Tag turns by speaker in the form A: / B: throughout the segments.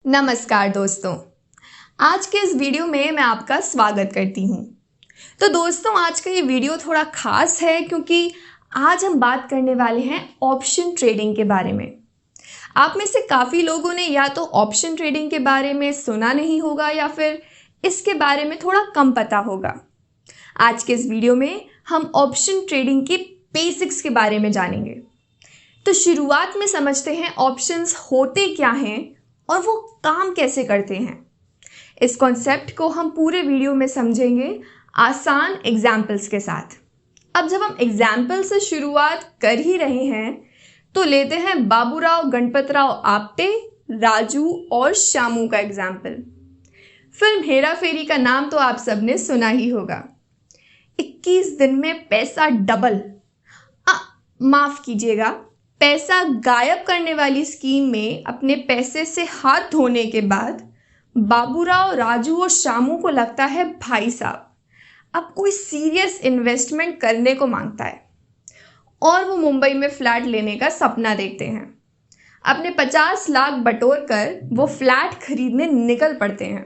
A: नमस्कार दोस्तों, आज के इस वीडियो में मैं आपका स्वागत करती हूँ। तो दोस्तों, आज का ये वीडियो थोड़ा खास है क्योंकि आज हम बात करने वाले हैं ऑप्शन ट्रेडिंग के बारे में। आप में से काफ़ी लोगों ने या तो ऑप्शन ट्रेडिंग के बारे में सुना नहीं होगा या फिर इसके बारे में थोड़ा कम पता होगा। आज के इस वीडियो में हम ऑप्शन ट्रेडिंग के बेसिक्स के बारे में जानेंगे। तो शुरुआत में समझते हैं ऑप्शंस होते क्या हैं और वो काम कैसे करते हैं। इस कॉन्सेप्ट को हम पूरे वीडियो में समझेंगे आसान एग्जाम्पल्स के साथ। अब जब हम एग्जाम्पल से शुरुआत कर ही रहे हैं तो लेते हैं बाबूराव गणपतराव आपटे, राजू और श्यामू का एग्जाम्पल। फिल्म हेरा फेरी का नाम तो आप सबने सुना ही होगा। 21 दिन में पैसा डबल, माफ कीजिएगा, पैसा गायब करने वाली स्कीम में अपने पैसे से हाथ धोने के बाद बाबूराव, राजू और श्यामू को लगता है भाई साहब अब कोई सीरियस इन्वेस्टमेंट करने को मांगता है और वो मुंबई में फ्लैट लेने का सपना देखते हैं। अपने 50 लाख बटोर कर वो फ्लैट खरीदने निकल पड़ते हैं।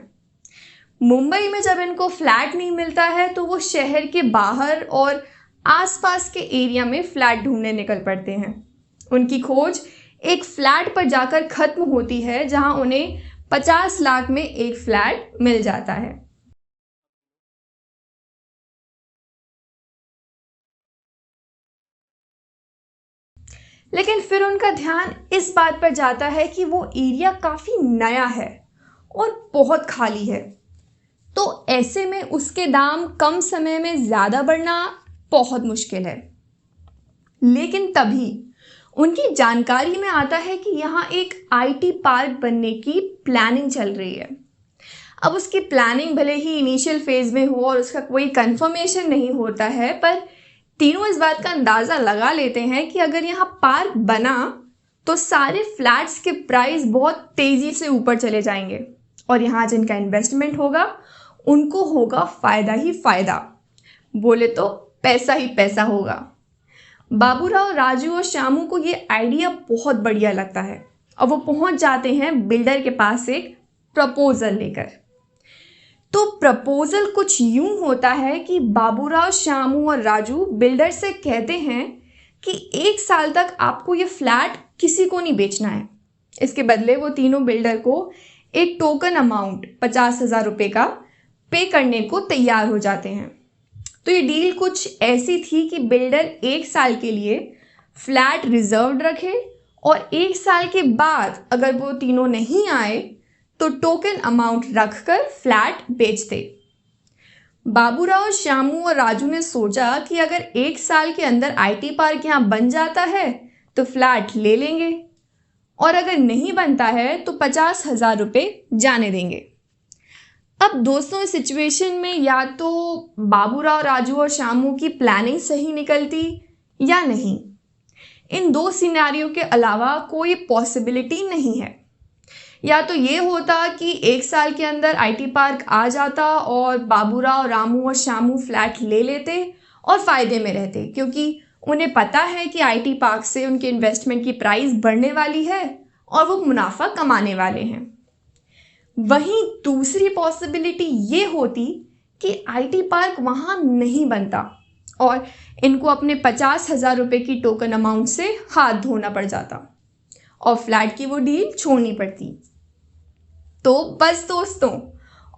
A: मुंबई में जब इनको फ्लैट नहीं मिलता है तो वो शहर के बाहर और आसपास के एरिया में फ्लैट ढूंढने निकल पड़ते हैं। उनकी खोज एक फ्लैट पर जाकर खत्म होती है जहां उन्हें 50 लाख में एक फ्लैट मिल जाता है। लेकिन फिर उनका ध्यान इस बात पर जाता है कि वो एरिया काफी नया है और बहुत खाली है, तो ऐसे में उसके दाम कम समय में ज्यादा बढ़ना बहुत मुश्किल है। लेकिन तभी उनकी जानकारी में आता है कि यहाँ एक आईटी पार्क बनने की प्लानिंग चल रही है। अब उसकी प्लानिंग भले ही इनिशियल फेज में हो और उसका कोई कंफर्मेशन नहीं होता है, पर तीनों इस बात का अंदाज़ा लगा लेते हैं कि अगर यहाँ पार्क बना तो सारे फ्लैट्स के प्राइस बहुत तेज़ी से ऊपर चले जाएंगे और यहाँ जिनका इन्वेस्टमेंट होगा उनको होगा फ़ायदा ही फ़ायदा, बोले तो पैसा ही पैसा होगा। बाबूराव, राजू और श्यामू को ये आइडिया बहुत बढ़िया लगता है और वो पहुंच जाते हैं बिल्डर के पास एक प्रपोजल लेकर। तो प्रपोजल कुछ यूं होता है कि बाबूराव, श्यामू और राजू बिल्डर से कहते हैं कि 1 साल तक आपको ये फ्लैट किसी को नहीं बेचना है। इसके बदले वो तीनों बिल्डर को एक टोकन अमाउंट 50,000 रुपये का पे करने को तैयार हो जाते हैं। तो ये डील कुछ ऐसी थी कि बिल्डर 1 साल के लिए फ्लैट रिजर्व्ड रखे और 1 साल के बाद अगर वो तीनों नहीं आए तो टोकन अमाउंट रखकर फ्लैट बेच दे। बाबूराव, श्यामू और राजू ने सोचा कि अगर 1 साल के अंदर आईटी पार्क यहाँ बन जाता है तो फ्लैट ले लेंगे और अगर नहीं बनता है तो 50,000 रुपये जाने देंगे। अब दोस्तों, इस सिचुएशन में या तो बाबूराव, राजू और श्यामू की प्लानिंग सही निकलती या नहीं। इन दो सिनेरियो के अलावा कोई पॉसिबिलिटी नहीं है। या तो ये होता कि 1 साल के अंदर आईटी पार्क आ जाता और बाबूराव, रामू और श्यामू फ्लैट ले लेते और फ़ायदे में रहते, क्योंकि उन्हें पता है कि आईटी पार्क से उनके इन्वेस्टमेंट की प्राइस बढ़ने वाली है और वो मुनाफा कमाने वाले हैं। वहीं दूसरी पॉसिबिलिटी ये होती कि आईटी पार्क वहाँ नहीं बनता और इनको अपने 50,000 रुपये की टोकन अमाउंट से हाथ धोना पड़ जाता और फ्लैट की वो डील छोड़नी पड़ती। तो बस दोस्तों,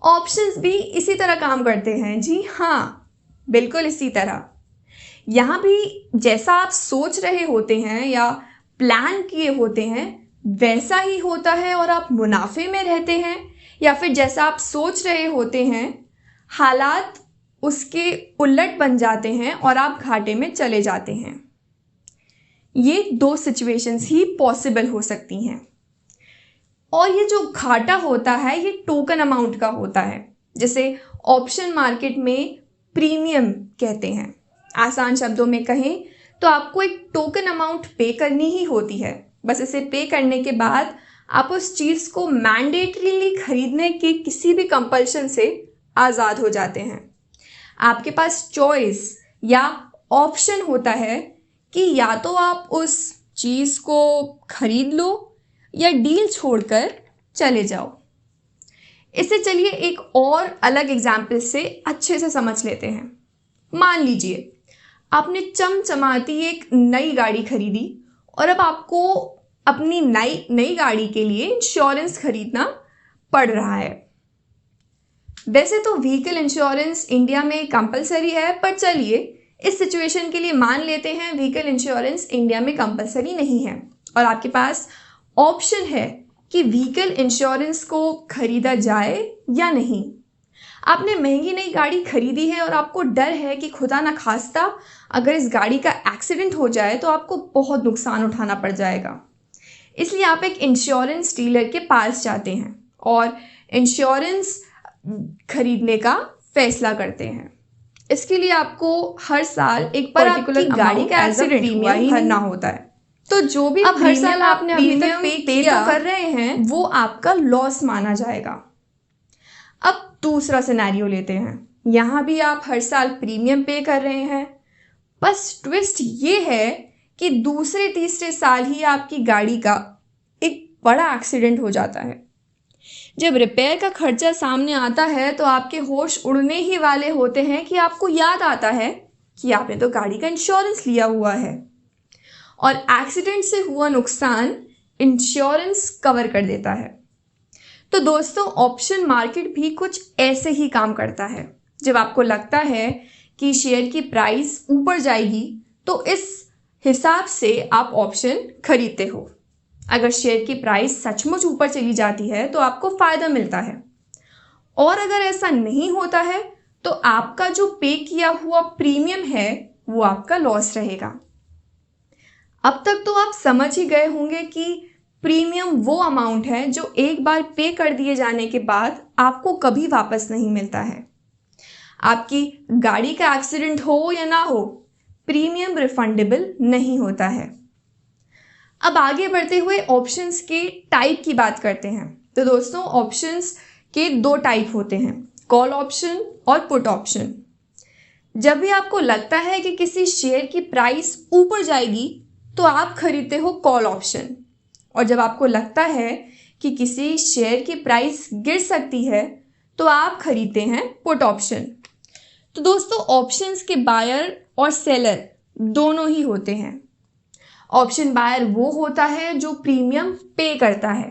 A: ऑप्शंस भी इसी तरह काम करते हैं। जी हाँ, बिल्कुल इसी तरह। यहाँ भी जैसा आप सोच रहे होते हैं या प्लान किए होते हैं वैसा ही होता है और आप मुनाफे में रहते हैं, या फिर जैसा आप सोच रहे होते हैं हालात उसके उलट बन जाते हैं और आप घाटे में चले जाते हैं। ये 2 सिचुएशंस ही पॉसिबल हो सकती हैं। और ये जो घाटा होता है ये टोकन अमाउंट का होता है, जिसे ऑप्शन मार्केट में प्रीमियम कहते हैं। आसान शब्दों में कहें तो आपको एक टोकन अमाउंट पे करनी ही होती है। बस इसे पे करने के बाद आप उस चीज़ को मैंडेटरीली खरीदने के किसी भी कंपल्शन से आज़ाद हो जाते हैं। आपके पास चॉइस या ऑप्शन होता है कि या तो आप उस चीज़ को खरीद लो या डील छोड़कर चले जाओ। इसे चलिए एक और अलग एग्जाम्पल से अच्छे से समझ लेते हैं। मान लीजिए आपने चमचमाती एक नई गाड़ी खरीदी और अब आपको अपनी नई गाड़ी के लिए इंश्योरेंस खरीदना पड़ रहा है। वैसे तो व्हीकल इंश्योरेंस इंडिया में कंपलसरी है, पर चलिए इस सिचुएशन के लिए मान लेते हैं व्हीकल इंश्योरेंस इंडिया में कंपलसरी नहीं है और आपके पास ऑप्शन है कि व्हीकल इंश्योरेंस को खरीदा जाए या नहीं। आपने महंगी नई गाड़ी खरीदी है और आपको डर है कि खुदा ना खास्ता अगर इस गाड़ी का एक्सीडेंट हो जाए तो आपको बहुत नुकसान उठाना पड़ जाएगा। इसलिए आप एक इंश्योरेंस डीलर के पास जाते हैं और इंश्योरेंस खरीदने का फैसला करते हैं। इसके लिए आपको हर साल एक पर्टिकुलर गाड़ी का एक्सीडेंट प्रीमियम भरना होता है। तो जो भी अब हर साल आपने अभी तक पे तो कर रहे हैं वो आपका लॉस माना जाएगा। अब दूसरा सिनेरियो लेते हैं। यहाँ भी आप हर साल प्रीमियम पे कर रहे हैं, बस ट्विस्ट ये है कि दूसरे तीसरे साल ही आपकी गाड़ी का एक बड़ा एक्सीडेंट हो जाता है। जब रिपेयर का खर्चा सामने आता है तो आपके होश उड़ने ही वाले होते हैं कि आपको याद आता है कि आपने तो गाड़ी का इंश्योरेंस लिया हुआ है और एक्सीडेंट से हुआ नुकसान इंश्योरेंस कवर कर देता है। तो दोस्तों, ऑप्शन मार्केट भी कुछ ऐसे ही काम करता है। जब आपको लगता है कि शेयर की प्राइस ऊपर जाएगी तो इस हिसाब से आप ऑप्शन खरीदते हो। अगर शेयर की प्राइस सचमुच ऊपर चली जाती है तो आपको फ़ायदा मिलता है और अगर ऐसा नहीं होता है तो आपका जो पे किया हुआ प्रीमियम है वो आपका लॉस रहेगा। अब तक तो आप समझ ही गए होंगे कि प्रीमियम वो अमाउंट है जो एक बार पे कर दिए जाने के बाद आपको कभी वापस नहीं मिलता है। आपकी गाड़ी का एक्सीडेंट हो या ना हो, प्रीमियम रिफंडेबल नहीं होता है। अब आगे बढ़ते हुए ऑप्शंस के टाइप की बात करते हैं। तो दोस्तों, ऑप्शंस के दो टाइप होते हैं, कॉल ऑप्शन और पुट ऑप्शन। जब भी आपको लगता है कि किसी शेयर की प्राइस ऊपर जाएगी तो आप खरीदते हो कॉल ऑप्शन, और जब आपको लगता है कि किसी शेयर की प्राइस गिर सकती है तो आप खरीदते हैं पुट ऑप्शन। तो दोस्तों, ऑप्शंस के बायर और सेलर दोनों ही होते हैं। ऑप्शन बायर वो होता है जो प्रीमियम पे करता है।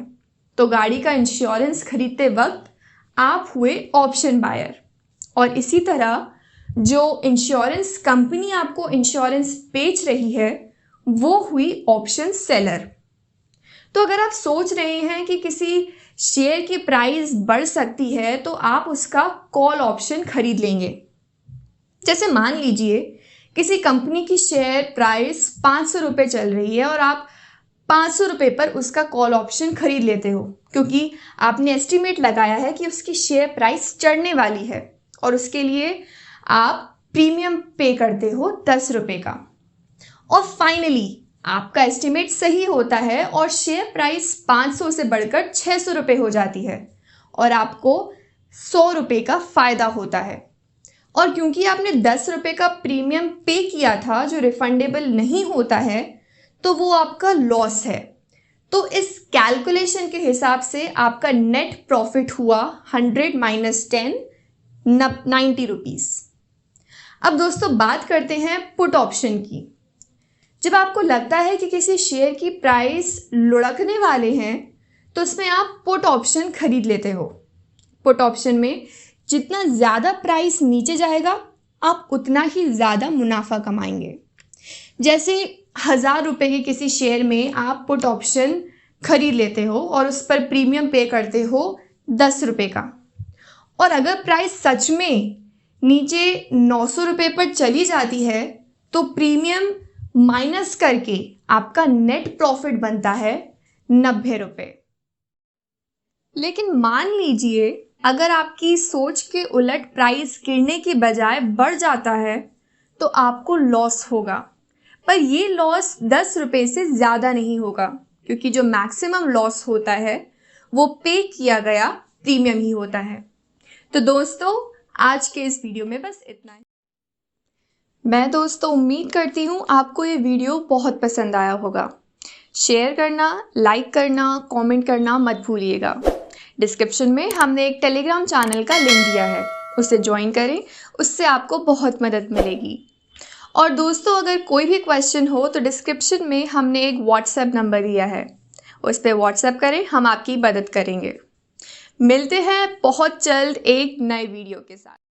A: तो गाड़ी का इंश्योरेंस खरीदते वक्त आप हुए ऑप्शन बायर, और इसी तरह जो इंश्योरेंस कंपनी आपको इंश्योरेंस बेच रही है वो हुई ऑप्शन सेलर। तो अगर आप सोच रहे हैं कि किसी शेयर की प्राइस बढ़ सकती है तो आप उसका कॉल ऑप्शन खरीद लेंगे। जैसे मान लीजिए किसी कंपनी की शेयर प्राइस 500 रुपये चल रही है और आप 500 रुपये पर उसका कॉल ऑप्शन खरीद लेते हो, क्योंकि आपने एस्टिमेट लगाया है कि उसकी शेयर प्राइस चढ़ने वाली है और उसके लिए आप प्रीमियम पे करते हो 10 रुपये का। और फाइनली आपका एस्टिमेट सही होता है और शेयर प्राइस 500 से बढ़कर 600 रुपये हो जाती है और आपको 100 रुपये का फ़ायदा होता है। और क्योंकि आपने 10 रुपये का प्रीमियम पे किया था जो रिफंडेबल नहीं होता है तो वो आपका लॉस है। तो इस कैलकुलेशन के हिसाब से आपका नेट प्रॉफिट हुआ 100 माइनस 10 90 रुपीज़। अब दोस्तों बात करते हैं पुट ऑप्शन की। जब आपको लगता है कि किसी शेयर की प्राइस लुढ़कने वाले हैं तो उसमें आप पुट ऑप्शन खरीद लेते हो। पुट ऑप्शन में जितना ज़्यादा प्राइस नीचे जाएगा आप उतना ही ज़्यादा मुनाफा कमाएंगे। जैसे 1000 रुपये के किसी शेयर में आप पुट ऑप्शन खरीद लेते हो और उस पर प्रीमियम पे करते हो 10 रुपये का, और अगर प्राइस सच में नीचे 900 रुपये पर चली जाती है तो प्रीमियम माइनस करके आपका नेट प्रॉफिट बनता है 90 रुपये। लेकिन मान लीजिए अगर आपकी सोच के उलट प्राइस गिरने के बजाय बढ़ जाता है तो आपको लॉस होगा, पर ये लॉस 10 रुपये से ज़्यादा नहीं होगा, क्योंकि जो मैक्सिमम लॉस होता है वो पे किया गया प्रीमियम ही होता है। तो दोस्तों, आज के इस वीडियो में बस इतना ही। मैं दोस्तों उम्मीद करती हूँ आपको ये वीडियो बहुत पसंद आया होगा। शेयर करना, लाइक करना, कमेंट करना मत भूलिएगा। डिस्क्रिप्शन में हमने एक टेलीग्राम चैनल का लिंक दिया है, उसे ज्वाइन करें, उससे आपको बहुत मदद मिलेगी। और दोस्तों, अगर कोई भी क्वेश्चन हो तो डिस्क्रिप्शन में हमने एक व्हाट्सएप नंबर दिया है, उस पर व्हाट्सएप करें, हम आपकी मदद करेंगे। मिलते हैं बहुत जल्द एक नए वीडियो के साथ।